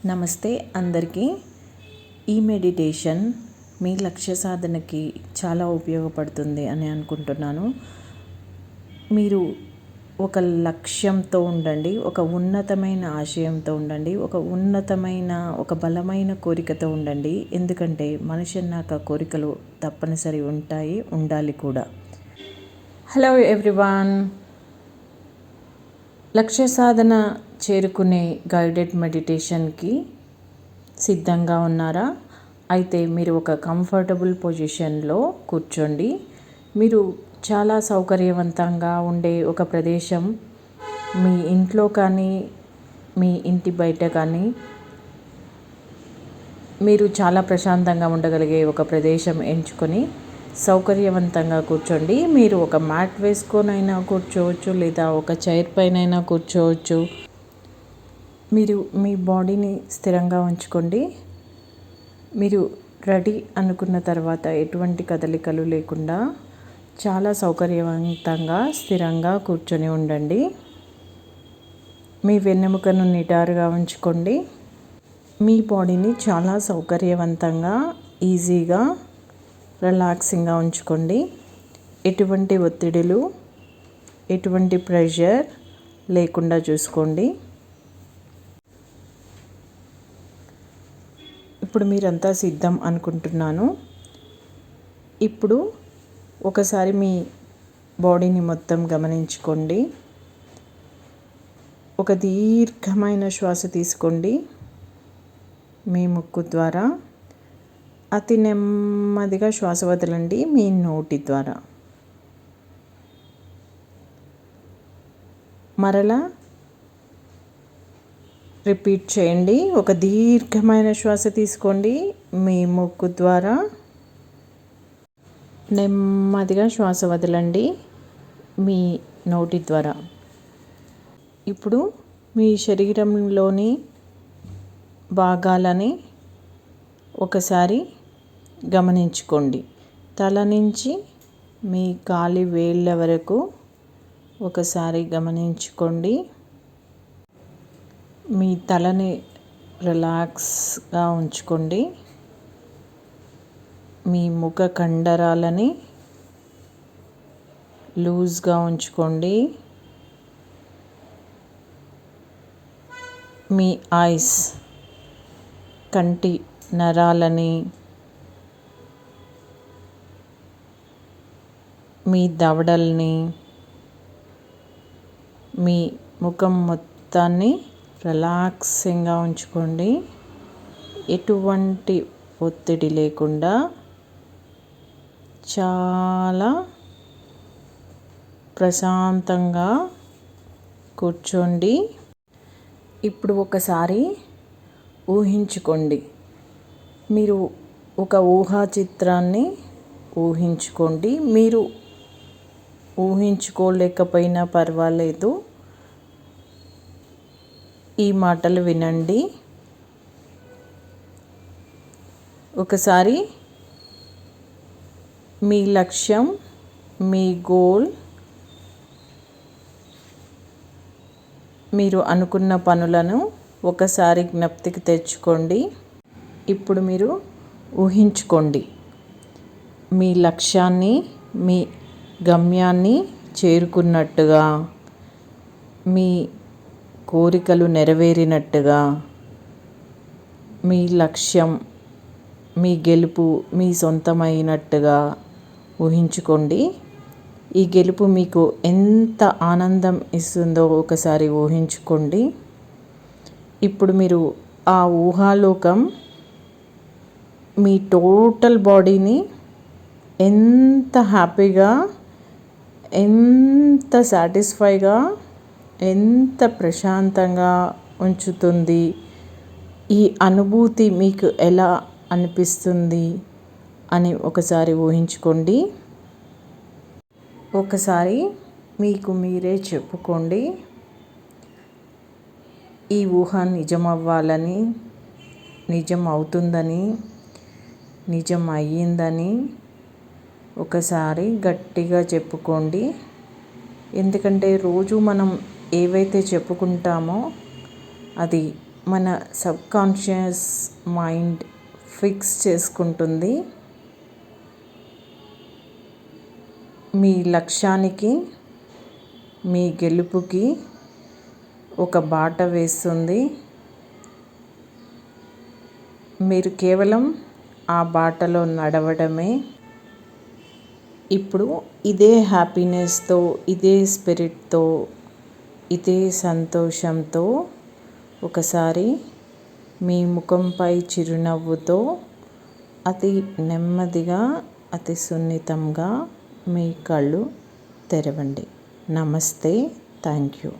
నమస్తే అందరికీ. ఈ మెడిటేషన్ మీ లక్ష్య సాధనకి చాలా ఉపయోగపడుతుంది అని అనుకుంటున్నాను. మీరు ఒక లక్ష్యంతో ఉండండి, ఒక ఉన్నతమైన ఆశయంతో ఉండండి, ఒక బలమైన కోరికతో ఉండండి. ఎందుకంటే మనిషి అన్నాక కోరికలు తప్పనిసరి ఉండాలి కూడా. హలో ఎవ్రీవన్, లక్ష్య సాధన చేరుకునే గైడెడ్ మెడిటేషన్కి సిద్ధంగా ఉన్నారా? అయితే మీరు ఒక కంఫర్టబుల్ పొజిషన్లో కూర్చోండి. మీరు చాలా సౌకర్యవంతంగా ఉండే ఒక ప్రదేశం, మీ ఇంట్లో కానీ మీ ఇంటి బయట కానీ మీరు చాలా ప్రశాంతంగా ఉండగలిగే ఒక ప్రదేశం ఎంచుకొని సౌకర్యవంతంగా కూర్చోండి. మీరు ఒక మ్యాట్ వేసుకొనైనా కూర్చోవచ్చు, లేదా ఒక చైర్ పైనైనా కూర్చోవచ్చు. మీరు మీ బాడీని స్థిరంగా ఉంచుకోండి. మీరు రెడీ అనుకున్న తర్వాత ఎటువంటి కదలికలు లేకుండా చాలా సౌకర్యవంతంగా స్థిరంగా కూర్చొని ఉండండి. మీ వెన్నెముకను నిటారుగా ఉంచుకోండి. మీ బాడీని చాలా సౌకర్యవంతంగా, ఈజీగా, రిలాక్సింగ్గా ఉంచుకోండి. ఎటువంటి ఒత్తిడులు, ఎటువంటి ప్రెషర్ లేకుండా చూసుకోండి. ఇప్పుడు మీరంతా సిద్ధం అనుకుంటున్నాను. ఇప్పుడు ఒకసారి మీ బాడీని మొత్తం గమనించుకోండి. ఒక దీర్ఘమైన శ్వాస తీసుకోండి మీ ముక్కు ద్వారా. అతి నెమ్మదిగా శ్వాస వదలండి మీ నోటి ద్వారా. మరలా రిపీట్ చేయండి. ఒక దీర్ఘమైన శ్వాస తీసుకోండి మీ ముక్కు ద్వారా. నెమ్మదిగా శ్వాస వదలండి మీ నోటి ద్వారా. ఇప్పుడు మీ శరీరంలోని భాగాలని ఒకసారి గమనించుకోండి. తల నుంచి మీ కాలి వేళ్ళ వరకు ఒకసారి గమనించుకోండి. మీ తలని రిలాక్స్గా ఉంచుకోండి. మీ ముఖ కండరాలని లూజ్గా ఉంచుకోండి. మీ ఐస్, కంటి నరాలని, మీ దవడల్ని, మీ ముఖం మొత్తాన్ని రిలాక్సింగ్గా ఉంచుకోండి. ఎటువంటి ఒత్తిడి లేకుండా చాలా ప్రశాంతంగా కూర్చోండి. ఇప్పుడు ఒకసారి ఊహించుకోండి. మీరు ఒక ఊహా చిత్రాన్ని ఊహించుకోండి. మీరు ఊహించుకోలేకపోయినా పర్వాలేదు, ఈ మాటలు వినండి. ఒకసారి మీ లక్ష్యం, మీ గోల్, మీరు అనుకున్న పనులను ఒకసారి జ్ఞప్తికి తెచ్చుకోండి. ఇప్పుడు మీరు ఊహించుకోండి. మీ లక్ష్యాన్ని, మీ గమ్యాన్ని చేరుకున్నట్టుగా, మీ కోరికలు నెరవేరినట్టుగా, మీ లక్ష్యం, మీ గెలుపు మీ సొంతమైనట్టుగా ఊహించుకోండి. ఈ గెలుపు మీకు ఎంత ఆనందం ఇస్తుందో ఒకసారి ఊహించుకోండి. ఇప్పుడు మీరు ఆ ఊహాలోకం మీ టోటల్ బాడీని ఎంత హ్యాపీగా, ఎంత సాటిస్ఫైగా, ఎంత ప్రశాంతంగా ఉంచుతుంది, ఈ అనుభూతి మీకు ఎలా అనిపిస్తుంది అని ఒకసారి ఊహించుకోండి. ఒకసారి మీకు మీరే చెప్పుకోండి, ఈ ఊహ నిజమవ్వాలని, నిజం అవుతుందని, నిజం అయ్యిందని ఒకసారి గట్టిగా చెప్పుకోండి. ఎందుకంటే రోజు మనం ఏవైతే చెప్పుకుంటామో అది మన సబ్కాన్షియస్ మైండ్ ఫిక్స్ చేసుకుంటుంది. మీ లక్ష్యానికి, మీ గెలుపుకి ఒక బాట వేస్తుంది. మీరు కేవలం ఆ బాటలో నడవడమే. ఇప్పుడు ఇదే హ్యాపీనెస్తో, ఇదే స్పిరిట్తో, ఇదే సంతోషంతో ఒకసారి మీ ముఖంపై చిరునవ్వుతో అతి నెమ్మదిగా, అతి సున్నితంగా మీ కళ్ళు తెరవండి. నమస్తే. Thank you.